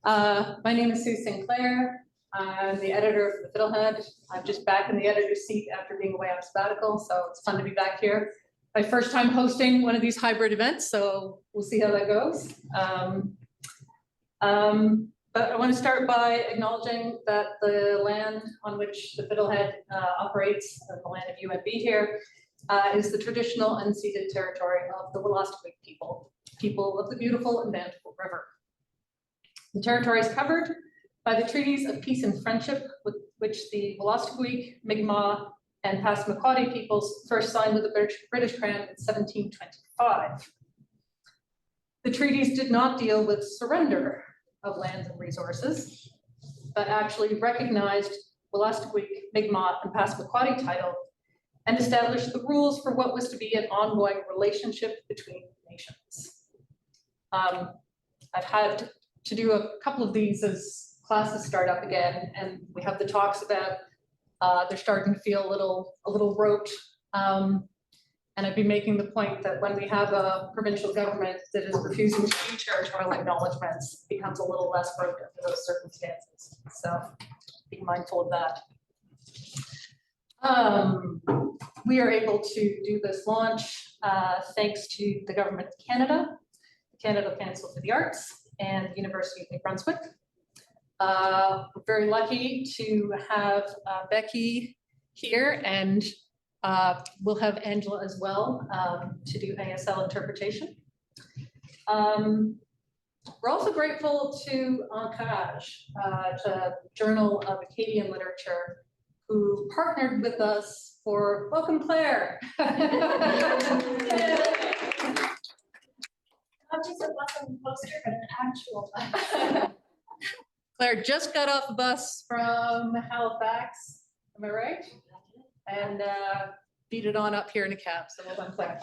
My name is Sue Sinclair. I'm the editor for the Fiddlehead. I'm just back in the editor's seat after being away on a sabbatical, so it's fun to be back here. My first time hosting one of these hybrid events, so we'll see how that goes. But I want to start by acknowledging that the land on which the Fiddlehead operates, the land of UNB here, is the traditional unceded territory of the Wolastoqiyik people of the beautiful and bountiful river. The territory is covered by the treaties of peace and friendship with which the Wolastoqiyik, Mi'kmaq, and Passamaquoddy peoples first signed with the British Crown in 1725. The treaties did not deal with surrender of lands and resources, but actually recognized Wolastoqiyik, Mi'kmaq, and Passamaquoddy title and established the rules for what was to be an ongoing relationship between nations. I've had to do a couple of these as classes start up again, and we have the talks about they're starting to feel a little rote. And I'd be making the point that when we have a provincial government that is refusing to do territorial acknowledgements, it becomes a little less rote under those circumstances. So be mindful of that. We are able to do this launch thanks to the Government of Canada, the Canada Council for the Arts, and the University of New Brunswick. We're very lucky to have Becky here, and we'll have Angela as well to do ASL interpretation. We're also grateful to Ancrage, the Journal of Acadian Literature, who partnered with us for, welcome Claire. Not just a welcome poster, but an actual one. Claire just got off a bus from Halifax, am I right? And beat it on up here in a cab, so well done, Claire.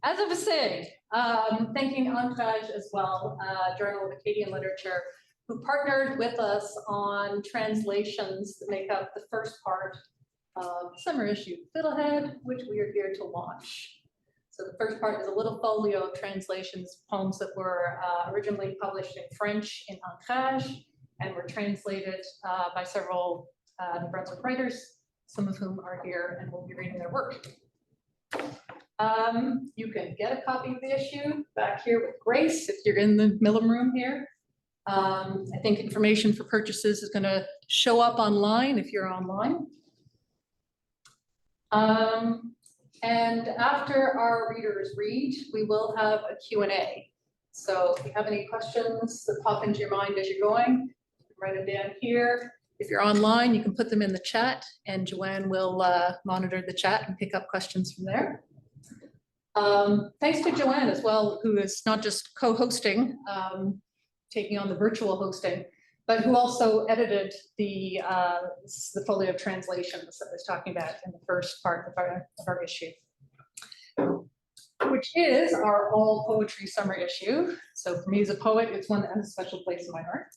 As I was saying, thanking Ancrage as well, Journal of Acadian Literature, who partnered with us on translations that make up the first part of summer issue Fiddlehead, which we are here to launch. So the first part is a little folio of translations, poems that were originally published in French in Ancrage and were translated by several New Brunswick writers, some of whom are here and will be reading their work. You can get a copy of the issue back here with Grace if you're in the Millam room here. I think information for purchases is going to show up online if you're online. And after our readers read, we will have a Q&A. So if you have any questions that pop into your mind as you're going, write them down here. If you're online, you can put them in the chat, and Joanne will monitor the chat and pick up questions from there. Thanks to Joanne as well, who is not just co-hosting, taking on the virtual hosting, but who also edited the folio of translations that I was talking about in the first part of our issue, which is our all poetry summer issue. So for me as a poet, it's one that has a special place in my heart.